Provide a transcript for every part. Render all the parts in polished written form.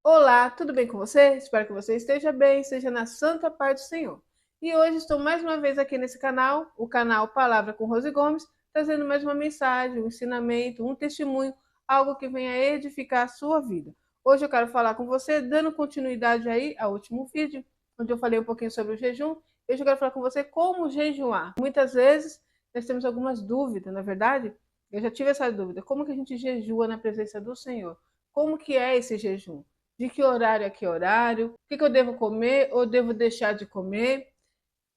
Olá, tudo bem com você? Espero que você esteja bem, esteja na santa paz do Senhor. E hoje estou mais uma vez aqui nesse canal, o canal Palavra com Rose Gomes, trazendo mais uma mensagem, um ensinamento, um testemunho, algo que venha edificar a sua vida. Hoje eu quero falar com você, dando continuidade aí ao último vídeo, onde eu falei um pouquinho sobre o jejum. Hoje eu quero falar com você como jejuar. Muitas vezes nós temos algumas dúvidas, na verdade, eu já tive essa dúvida, como que a gente jejua na presença do Senhor? Como que é esse jejum? De que horário a que horário, o que eu devo comer ou devo deixar de comer.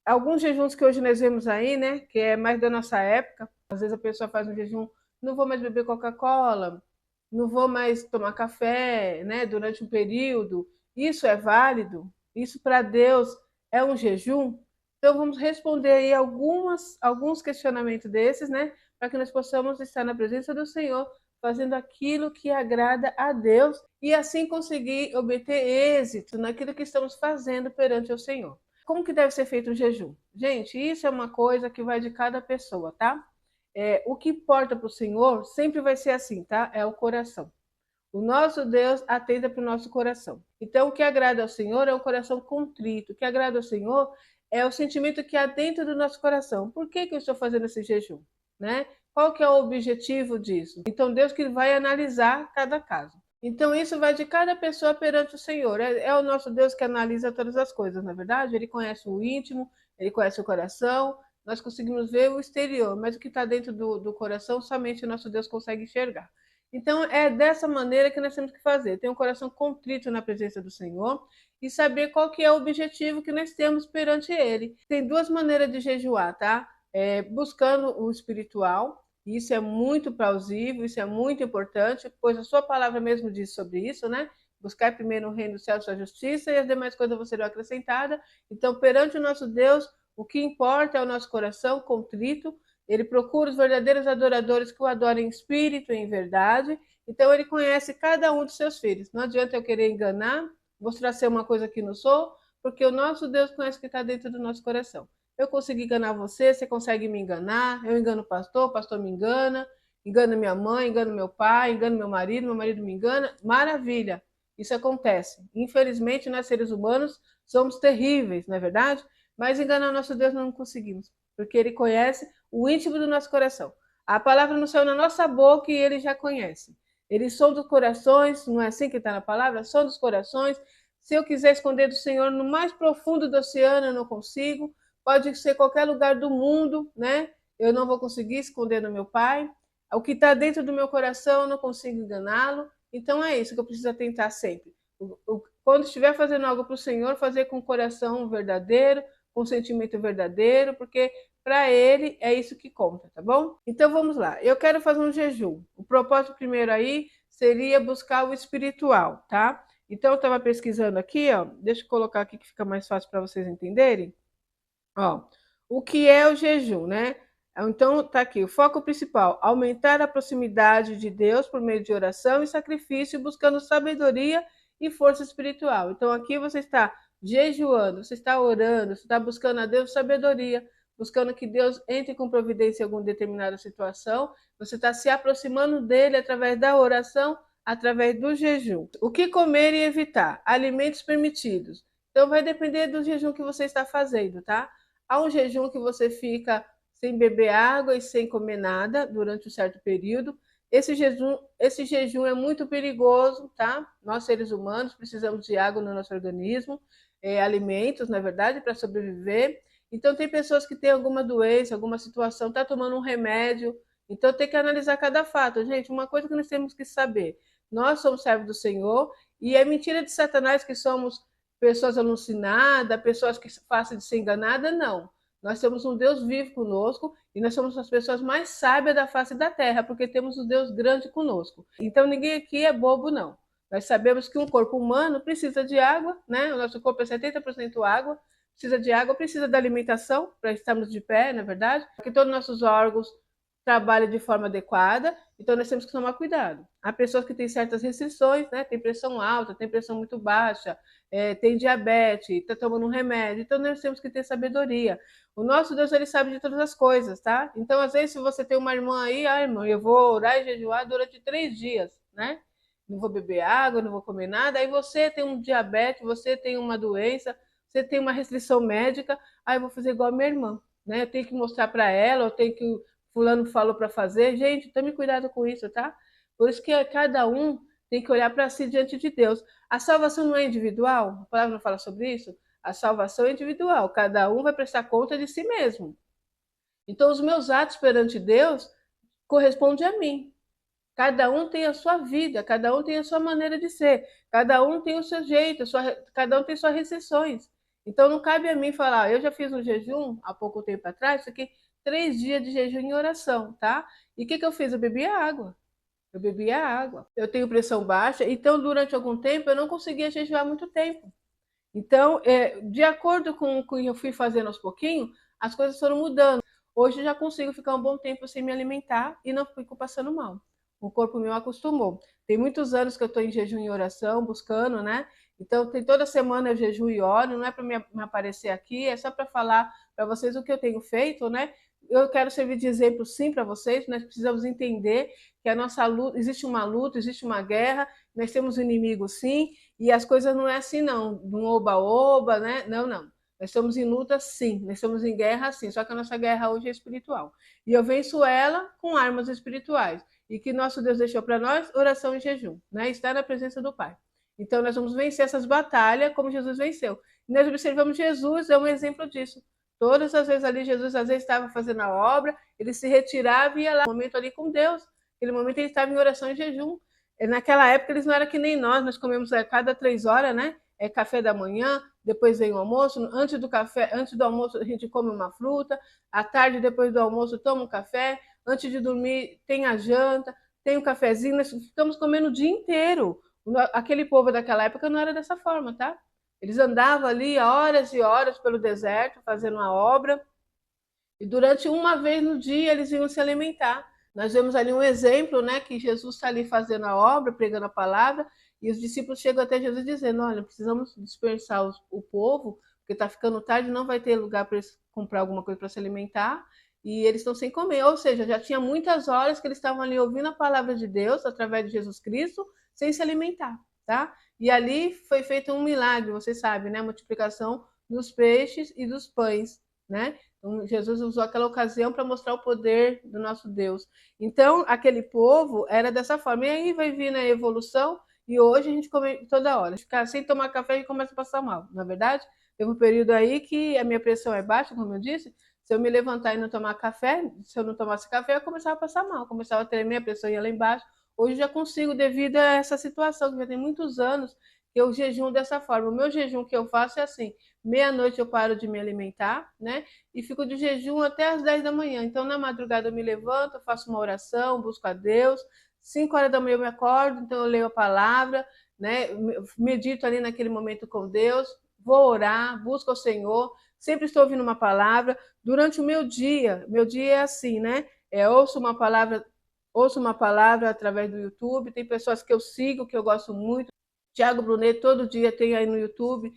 Alguns jejuns que hoje nós vemos aí, né, que é mais da nossa época, às vezes a pessoa faz um jejum, não vou mais beber Coca-Cola, não vou mais tomar café, né, durante um período. Isso é válido? Isso para Deus é um jejum? Então vamos responder aí alguns questionamentos desses, né, para que nós possamos estar na presença do Senhor, fazendo aquilo que agrada a Deus e assim conseguir obter êxito naquilo que estamos fazendo perante o Senhor. Como que deve ser feito o jejum? Gente, isso é uma coisa que vai de cada pessoa, tá? O que importa para o Senhor sempre vai ser assim, tá? É o coração. O nosso Deus atenta para o nosso coração. Então, o que agrada ao Senhor é o coração contrito. O que agrada ao Senhor é o sentimento que há dentro do nosso coração. Por que eu estou fazendo esse jejum? Né? Qual que é o objetivo disso? Então, Deus que vai analisar cada caso. Então, isso vai de cada pessoa perante o Senhor. É o nosso Deus que analisa todas as coisas, na verdade? Ele conhece o íntimo, ele conhece o coração. Nós conseguimos ver o exterior, mas o que está dentro do coração, somente o nosso Deus consegue enxergar. Então, é dessa maneira que nós temos que fazer. Ter um coração contrito na presença do Senhor e saber qual que é o objetivo que nós temos perante Ele. Tem duas maneiras de jejuar, tá? Buscando o espiritual, isso é muito plausível, isso é muito importante, pois a sua palavra mesmo diz sobre isso, né? Buscar primeiro o reino do céu e sua justiça e as demais coisas vão ser acrescentadas. Então, perante o nosso Deus, o que importa é o nosso coração contrito. Ele procura os verdadeiros adoradores que o adorem em espírito e em verdade. Então, ele conhece cada um dos seus filhos. Não adianta eu querer enganar, mostrar ser uma coisa que não sou, porque o nosso Deus conhece o que está dentro do nosso coração. Eu consegui enganar você, você consegue me enganar, eu engano o pastor me engana, engano minha mãe, engano meu pai, engano meu marido me engana. Maravilha, isso acontece. Infelizmente, nós seres humanos somos terríveis, não é verdade? Mas enganar o nosso Deus não conseguimos, porque ele conhece o íntimo do nosso coração. A palavra não saiu na nossa boca e ele já conhece. Ele sonda os corações, não é assim que está na palavra? Sonda os corações. Se eu quiser esconder do Senhor no mais profundo do oceano, eu não consigo. Pode ser qualquer lugar do mundo, né? Eu não vou conseguir esconder do meu Pai. O que está dentro do meu coração, eu não consigo enganá-lo. Então é isso que eu preciso atentar sempre. Quando estiver fazendo algo para o Senhor, fazer com o coração verdadeiro, com sentimento verdadeiro, porque para ele é isso que conta, tá bom? Então vamos lá. Eu quero fazer um jejum. O propósito primeiro aí seria buscar o espiritual, tá? Então eu estava pesquisando aqui, ó. Deixa eu colocar aqui que fica mais fácil para vocês entenderem. Ó, o que é o jejum, né? Então tá aqui, o foco principal, aumentar a proximidade de Deus por meio de oração e sacrifício, buscando sabedoria e força espiritual. Então aqui você está jejuando, você está orando, você está buscando a Deus sabedoria, buscando que Deus entre com providência em alguma determinada situação, você está se aproximando dele através da oração, através do jejum. O que comer e evitar? Alimentos permitidos. Então vai depender do jejum que você está fazendo, tá? Há um jejum que você fica sem beber água e sem comer nada durante um certo período. Esse jejum é muito perigoso, tá? Nós, seres humanos, precisamos de água no nosso organismo, alimentos, na verdade, para sobreviver. Então, tem pessoas que têm alguma doença, alguma situação, tá tomando um remédio. Então, tem que analisar cada fato. Gente, uma coisa que nós temos que saber: nós somos servos do Senhor e é mentira de Satanás que somos pessoas alucinadas, pessoas que fácil de ser enganada, não. Nós temos um Deus vivo conosco e nós somos as pessoas mais sábias da face da terra, porque temos um Deus grande conosco. Então ninguém aqui é bobo, não. Nós sabemos que um corpo humano precisa de água, né? O nosso corpo é 70% água, precisa de água, precisa da alimentação para estarmos de pé, na verdade, que todos os nossos órgãos trabalhem de forma adequada, então nós temos que tomar cuidado. Há pessoas que têm certas restrições, né? Tem pressão alta, tem pressão muito baixa, tem diabetes, está tomando um remédio, então nós temos que ter sabedoria. O nosso Deus, ele sabe de todas as coisas, tá? Então, às vezes, se você tem uma irmã aí, irmã, eu vou orar e jejuar durante 3 dias, né? não vou beber água, não vou comer nada. Aí você tem um diabetes, você tem uma doença, você tem uma restrição médica, aí eu vou fazer igual a minha irmã, né? Eu tenho que mostrar para ela, eu tenho que fulano falou para fazer. Gente, tome cuidado com isso, tá? Por isso que cada um tem que olhar para si diante de Deus. A salvação não é individual? A palavra não fala sobre isso? A salvação é individual, cada um vai prestar conta de si mesmo. Então, os meus atos perante Deus correspondem a mim. Cada um tem a sua vida, cada um tem a sua maneira de ser, cada um tem o seu jeito, cada um tem suas restrições. Então não cabe a mim falar, eu já fiz um jejum há pouco tempo atrás, isso aqui, 3 dias de jejum em oração, tá? E o que eu fiz? Eu bebia água. Eu bebia água. Eu tenho pressão baixa, então durante algum tempo eu não conseguia jejuar muito tempo. Então, de acordo com o que eu fui fazendo aos pouquinhos, as coisas foram mudando. Hoje eu já consigo ficar um bom tempo sem me alimentar e não fico passando mal. O corpo meu acostumou. Tem muitos anos que eu estou em jejum e oração, buscando, né? Então, tem toda semana eu jejuo e oro, não é para me aparecer aqui, é só para falar para vocês o que eu tenho feito, né? Eu quero servir de exemplo, sim, para vocês. Nós precisamos entender que a nossa luta, existe uma guerra, nós temos um inimigo, sim, e as coisas não é assim, não, de um oba-oba, né? Não, não. Nós estamos em luta, sim. Nós estamos em guerra, sim. Só que a nossa guerra hoje é espiritual. E eu venço ela com armas espirituais. E que nosso Deus deixou para nós, oração e jejum, né? Estar na presença do Pai. Então, nós vamos vencer essas batalhas como Jesus venceu. E nós observamos Jesus, é um exemplo disso. Todas as vezes ali, Jesus às vezes estava fazendo a obra, ele se retirava e ia lá, um momento ali com Deus. Aquele momento ele estava em oração e jejum. Naquela época eles não eram que nem nós comemos a cada 3 horas, né? É café da manhã, depois vem o almoço, antes do café, antes do almoço a gente come uma fruta, à tarde depois do almoço toma um café, antes de dormir tem a janta, tem um cafezinho, nós ficamos comendo o dia inteiro. Aquele povo daquela época não era dessa forma, tá? Eles andavam ali horas e horas pelo deserto fazendo uma obra e durante uma vez no dia eles iam se alimentar. Nós vemos ali um exemplo, né, que Jesus está ali fazendo a obra, pregando a palavra, e os discípulos chegam até Jesus dizendo: olha, precisamos dispersar o povo, porque está ficando tarde, não vai ter lugar para eles comprar alguma coisa para se alimentar, e eles estão sem comer. Ou seja, já tinha muitas horas que eles estavam ali ouvindo a palavra de Deus através de Jesus Cristo, sem se alimentar, tá? E ali foi feito um milagre, você sabe, né? A multiplicação dos peixes e dos pães, né? Então, Jesus usou aquela ocasião para mostrar o poder do nosso Deus. Então, aquele povo era dessa forma. E aí vai vir a evolução, e hoje a gente come toda hora. Ficar sem tomar café e começa a passar mal. Na verdade, teve um período aí que a minha pressão é baixa, como eu disse. Se eu me levantar e não tomar café, se eu não tomasse café, eu começava a passar mal, começava a tremer, a pressão ia lá embaixo. Hoje eu já consigo, devido a essa situação, que já tem muitos anos que eu jejum dessa forma. O meu jejum que eu faço é assim: meia-noite eu paro de me alimentar, né? E fico de jejum até as 10 da manhã. Então, na madrugada eu me levanto, faço uma oração, busco a Deus. 5 horas da manhã eu me acordo, então eu leio a palavra, né? Medito ali naquele momento com Deus, vou orar, busco o Senhor, sempre estou ouvindo uma palavra. Durante o meu dia é assim, né? Ouço uma palavra através do YouTube, tem pessoas que eu sigo, que eu gosto muito. Tiago Brunet, todo dia tem aí no YouTube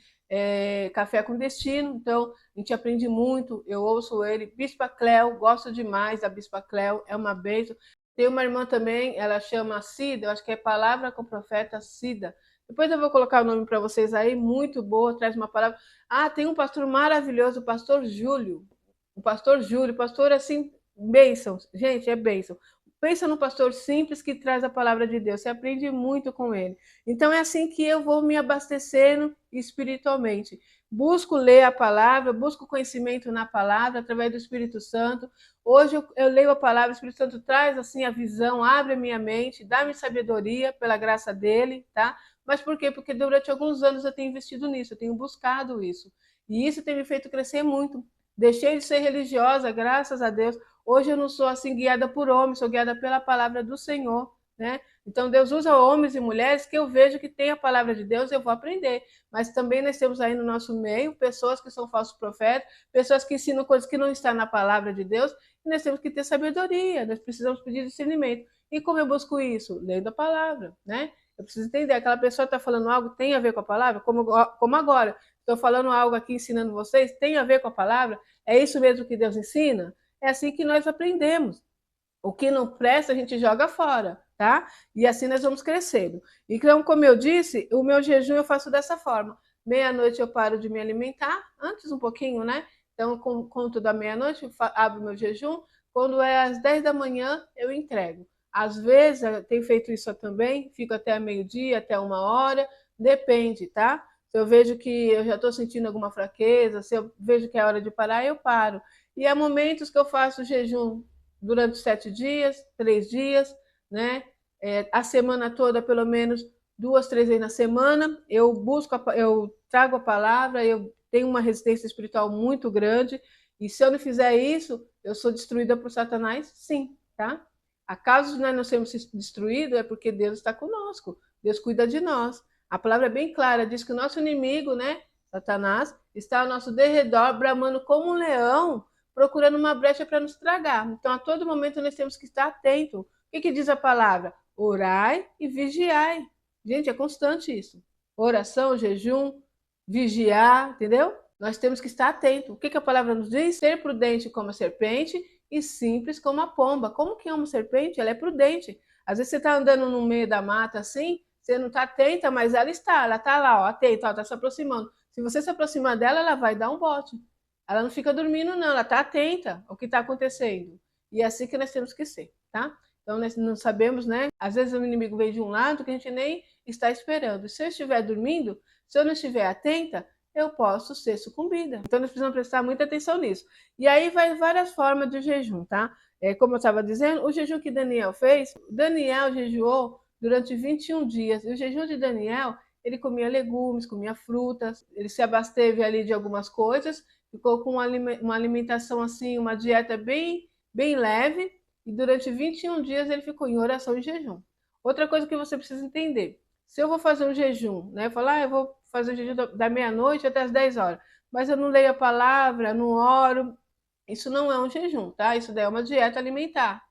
Café com Destino, então a gente aprende muito, eu ouço ele. Bispa Cléo, gosto demais da Bispa Cléo, é uma bênção. Tem uma irmã também, ela chama Cida, eu acho que é Palavra com Profeta Cida. Depois eu vou colocar o nome para vocês aí, muito boa, traz uma palavra. Ah, tem um pastor maravilhoso, o pastor Júlio. O pastor Júlio, pastor assim, bênção. Gente, é bênção. Pensa no pastor simples que traz a palavra de Deus, você aprende muito com ele. Então é assim que eu vou me abastecendo espiritualmente. Busco ler a palavra, busco conhecimento na palavra através do Espírito Santo. Hoje eu leio a palavra, o Espírito Santo traz assim a visão, abre a minha mente, dá-me sabedoria pela graça dele, tá? Mas por quê? Porque durante alguns anos eu tenho investido nisso, eu tenho buscado isso. E isso tem me feito crescer muito. Deixei de ser religiosa, graças a Deus. Hoje eu não sou assim guiada por homens, sou guiada pela palavra do Senhor, né? Então Deus usa homens e mulheres que eu vejo que tem a palavra de Deus, eu vou aprender. Mas também nós temos aí no nosso meio pessoas que são falsos profetas, pessoas que ensinam coisas que não estão na palavra de Deus, e nós temos que ter sabedoria, nós precisamos pedir discernimento. E como eu busco isso? Lendo a palavra, né? Eu preciso entender, aquela pessoa está falando algo tem a ver com a palavra, como agora. Estou falando algo aqui ensinando vocês, tem a ver com a palavra? É isso mesmo que Deus ensina? É assim que nós aprendemos. O que não presta, a gente joga fora. tá? E assim nós vamos crescendo. Então, como eu disse, o meu jejum eu faço dessa forma. Meia-noite eu paro de me alimentar, antes um pouquinho, né? Então, conto da meia-noite, abro meu jejum. Quando é às 10 da manhã, eu entrego. Às vezes, eu tenho feito isso também, fico até meio-dia, até 1 hora, depende, tá? Se eu vejo que eu já estou sentindo alguma fraqueza, se eu vejo que é hora de parar, eu paro. E há momentos que eu faço jejum durante 7 dias, 3 dias, né? A semana toda, pelo menos 2, 3 vezes na semana, eu trago a palavra, eu tenho uma resistência espiritual muito grande, e se eu não fizer isso, eu sou destruída por Satanás, sim, tá? A causa de nós não sermos destruídos é porque Deus está conosco, Deus cuida de nós. A palavra é bem clara, diz que o nosso inimigo, né, Satanás, está ao nosso derredor, bramando como um leão, procurando uma brecha para nos tragar. Então, a todo momento, nós temos que estar atentos. O que diz a palavra? Orai e vigiai. Gente, é constante isso. Oração, jejum, vigiar, entendeu? Nós temos que estar atentos. O que a palavra nos diz? Ser prudente como a serpente e simples como a pomba. Como que é uma serpente? Ela é prudente. Às vezes você está andando no meio da mata assim, você não está atenta, mas ela está lá, ó, atenta, ó, está se aproximando. Se você se aproximar dela, ela vai dar um bote. Ela não fica dormindo, não, ela está atenta ao que está acontecendo. E é assim que nós temos que ser, tá? Então, nós não sabemos, né? Às vezes o inimigo vem de um lado que a gente nem está esperando. Se eu estiver dormindo, se eu não estiver atenta, eu posso ser sucumbida. Então, nós precisamos prestar muita atenção nisso. E aí vai várias formas de jejum, tá? Como eu estava dizendo, o jejum que Daniel fez, Daniel jejuou durante 21 dias. E o jejum de Daniel, ele comia legumes, comia frutas, ele se abasteve ali de algumas coisas, ficou com uma alimentação assim, uma dieta bem leve, e durante 21 dias ele ficou em oração e jejum. Outra coisa que você precisa entender, se eu vou fazer um jejum, né, eu falo, eu vou fazer o jejum da meia-noite até as 10 horas, mas eu não leio a palavra, não oro, isso não é um jejum, tá? Isso daí é uma dieta alimentar,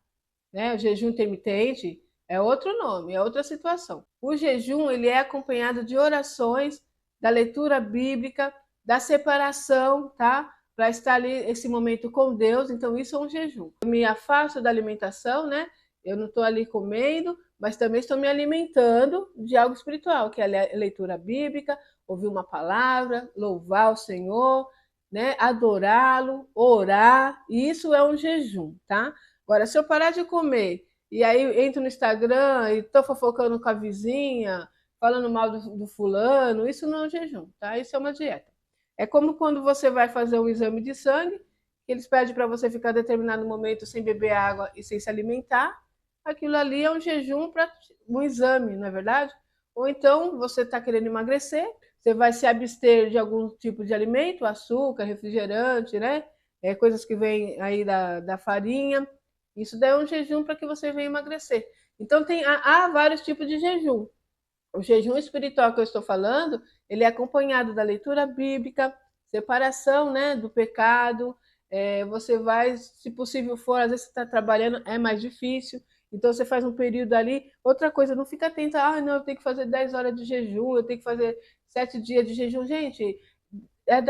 né? O jejum intermitente é outro nome, é outra situação. O jejum, ele é acompanhado de orações, da leitura bíblica, da separação, tá? Para estar ali esse momento com Deus, então isso é um jejum. Eu me afasto da alimentação, né? Eu não estou ali comendo, mas também estou me alimentando de algo espiritual, que é a leitura bíblica, ouvir uma palavra, louvar o Senhor, né? Adorá-lo, orar, e isso é um jejum, tá? Agora, se eu parar de comer e aí entro no Instagram e estou fofocando com a vizinha, falando mal do fulano, isso não é um jejum, tá? Isso é uma dieta. É como quando você vai fazer um exame de sangue, que eles pedem para você ficar determinado momento sem beber água e sem se alimentar. Aquilo ali é um jejum para um exame, não é verdade? Ou então você está querendo emagrecer, você vai se abster de algum tipo de alimento, açúcar, refrigerante, né? Coisas que vêm aí da farinha. Isso daí é um jejum para que você venha emagrecer. Então há vários tipos de jejum. O jejum espiritual que eu estou falando, ele é acompanhado da leitura bíblica, separação, né, do pecado. Você vai, se possível for, às vezes você está trabalhando, é mais difícil. Então você faz um período ali. Outra coisa, não fica atenta, não, eu tenho que fazer 10 horas de jejum, eu tenho que fazer 7 dias de jejum. Gente,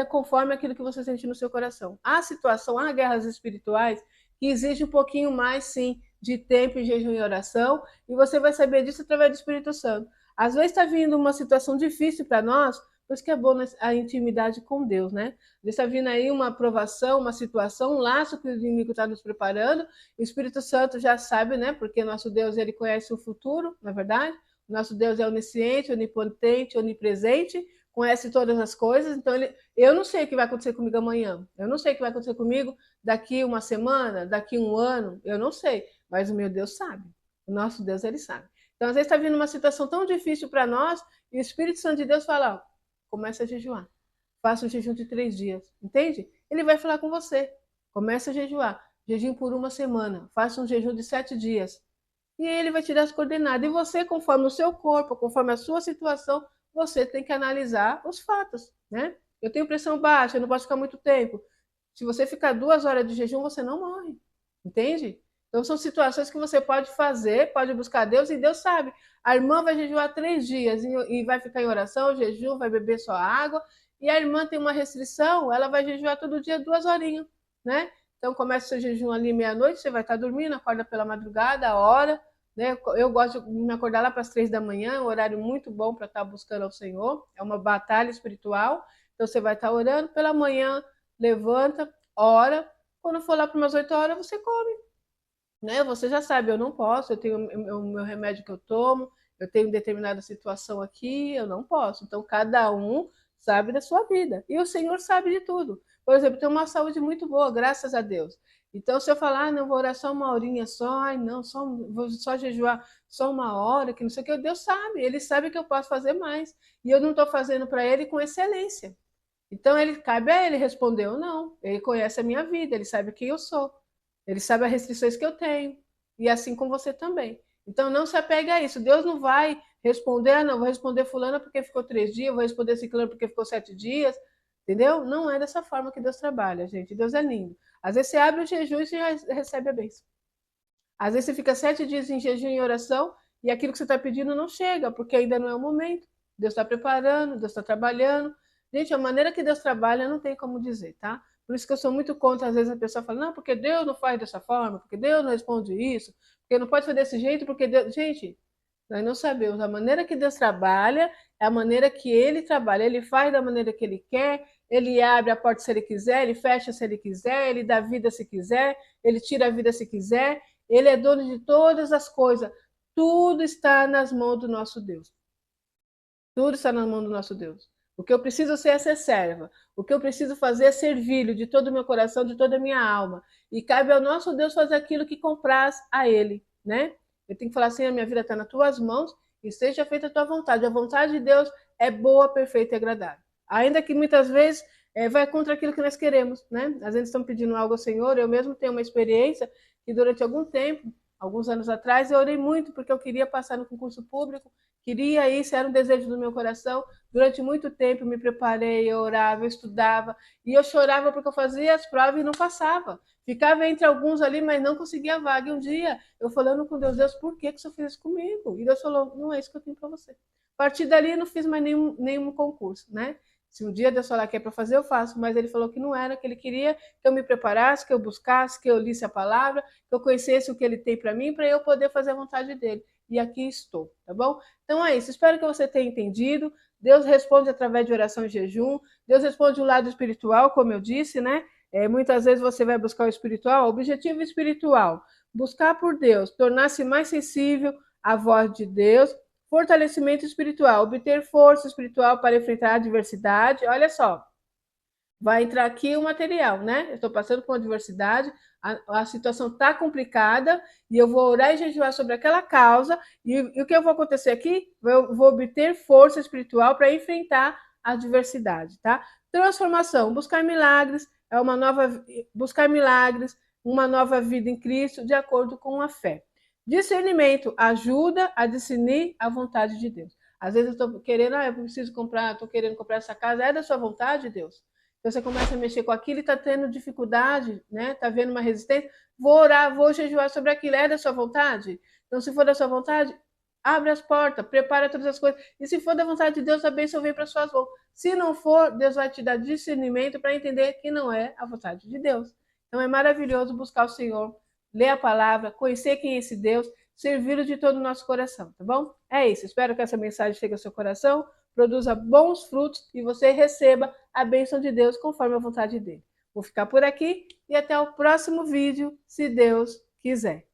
conforme aquilo que você sente no seu coração. Há situação, há guerras espirituais que exigem um pouquinho mais, sim, de tempo em jejum e oração, e você vai saber disso através do Espírito Santo. Às vezes está vindo uma situação difícil para nós, por isso que é bom a intimidade com Deus, né? Está vindo aí uma aprovação, uma situação, um laço que o inimigo está nos preparando, o Espírito Santo já sabe, né? Porque nosso Deus, ele conhece o futuro, na verdade. O nosso Deus é onisciente, onipotente, onipresente, conhece todas as coisas, então eu não sei o que vai acontecer comigo amanhã, eu não sei o que vai acontecer comigo daqui uma semana, daqui um ano, eu não sei, mas o meu Deus sabe, o nosso Deus, ele sabe. Então, às vezes está vindo uma situação tão difícil para nós, e o Espírito Santo de Deus fala, começa a jejuar, faça um jejum de 3 dias, entende? Ele vai falar com você, começa a jejuar, jejum por 1 semana, faça um jejum de 7 dias, e ele vai te dar as coordenadas, e você, conforme o seu corpo, conforme a sua situação, você tem que analisar os fatos, né? Eu tenho pressão baixa, eu não posso ficar muito tempo. Se você ficar 2 horas de jejum, você não morre, entende? Então são situações que você pode fazer, pode buscar Deus, e Deus sabe. A irmã vai jejuar 3 dias e vai ficar em oração, jejum, vai beber só água, e a irmã tem uma restrição, ela vai jejuar todo dia 2 horinhas, né? Então começa o seu jejum ali meia-noite, você vai estar dormindo, acorda pela madrugada, a hora, né? Eu gosto de me acordar lá para as 3 da manhã, é um horário muito bom para estar buscando ao Senhor, é uma batalha espiritual, então você vai estar orando pela manhã, levanta, ora, quando for lá para umas 8 horas, você come, né? Você já sabe, eu não posso, eu tenho o meu remédio que eu tomo, eu tenho determinada situação aqui, eu não posso. Então, cada um sabe da sua vida. E o Senhor sabe de tudo. Por exemplo, eu tenho uma saúde muito boa, graças a Deus. Então, se eu falar, ah, não, vou orar só uma horinha só, ai, não, vou só jejuar só uma hora, que não sei o que, Deus sabe, Ele sabe que eu posso fazer mais. E eu não estou fazendo para Ele com excelência. Então, ele cabe a Ele responder ou não. Ele conhece a minha vida, Ele sabe quem eu sou. Ele sabe as restrições que eu tenho. E assim com você também. Então não se apegue a isso. Deus não vai responder, ah, não, vou responder fulana porque ficou 3 dias, vou responder ciclano porque ficou 7 dias. Entendeu? Não é dessa forma que Deus trabalha, gente. Deus é lindo. Às vezes você abre o jejum e você já recebe a bênção. Às vezes você fica 7 dias em jejum e oração e aquilo que você está pedindo não chega, porque ainda não é o momento. Deus está preparando, Deus está trabalhando. Gente, a maneira que Deus trabalha não tem como dizer, tá? Por isso que eu sou muito contra, às vezes a pessoa fala, não, porque Deus não faz dessa forma, porque Deus não responde isso, porque não pode fazer desse jeito, porque Deus... Gente, nós não sabemos. A maneira que Deus trabalha é a maneira que Ele trabalha. Ele faz da maneira que Ele quer, Ele abre a porta se Ele quiser, Ele fecha se Ele quiser, Ele dá vida se quiser, Ele tira a vida se quiser. Ele é dono de todas as coisas. Tudo está nas mãos do nosso Deus. Tudo está na mão do nosso Deus. O que eu preciso ser é ser serva. O que eu preciso fazer é servi-lo de todo o meu coração, de toda a minha alma. E cabe ao nosso Deus fazer aquilo que compraz a Ele, né? Eu tenho que falar assim, a minha vida está nas tuas mãos e seja feita a tua vontade. A vontade de Deus é boa, perfeita e agradável. Ainda que muitas vezes vai contra aquilo que nós queremos, né? Às vezes estamos pedindo algo ao Senhor. Eu mesmo tenho uma experiência que durante algum tempo, alguns anos atrás, eu orei muito porque eu queria passar no concurso público, queria isso, era um desejo do meu coração. Durante muito tempo me preparei, eu orava, eu estudava, e eu chorava porque eu fazia as provas e não passava. Ficava entre alguns ali, mas não conseguia a vaga. E um dia, eu falando com Deus, Deus, por que o Senhor fez isso comigo? E Deus falou, não é isso que eu tenho para você. A partir dali, eu não fiz mais nenhum concurso, né? Se um dia Deus falar que é para fazer, eu faço. Mas ele falou que não era, que ele queria que eu me preparasse, que eu buscasse, que eu lisse a palavra, que eu conhecesse o que ele tem para mim, para eu poder fazer a vontade dele. E aqui estou, tá bom? Então é isso. Espero que você tenha entendido. Deus responde através de oração e jejum. Deus responde o lado espiritual, como eu disse, né? Muitas vezes você vai buscar o espiritual, o objetivo espiritual, buscar por Deus, tornar-se mais sensível à voz de Deus, fortalecimento espiritual, obter força espiritual para enfrentar a adversidade. Olha só, vai entrar aqui o material, né? Eu estou passando por uma adversidade, a situação está complicada e eu vou orar e jejuar sobre aquela causa. E o que eu vou acontecer aqui? Eu vou obter força espiritual para enfrentar a adversidade, tá? Transformação, buscar milagres, buscar milagres, uma nova vida em Cristo, de acordo com a fé. Discernimento ajuda a discernir a vontade de Deus. Às vezes eu estou querendo, eu preciso comprar, estou querendo comprar essa casa, é da sua vontade, Deus? Então você começa a mexer com aquilo e está tendo dificuldade, né? Está vendo uma resistência, vou orar, vou jejuar sobre aquilo, é da sua vontade? Então, se for da sua vontade, abre as portas, prepara todas as coisas. E se for da vontade de Deus, a bênção vem para suas mãos. Se não for, Deus vai te dar discernimento para entender que não é a vontade de Deus. Então é maravilhoso buscar o Senhor, ler a palavra, conhecer quem é esse Deus, servi-lo de todo o nosso coração, tá bom? É isso, espero que essa mensagem chegue ao seu coração, produza bons frutos e você receba a bênção de Deus conforme a vontade dele. Vou ficar por aqui e até o próximo vídeo, se Deus quiser.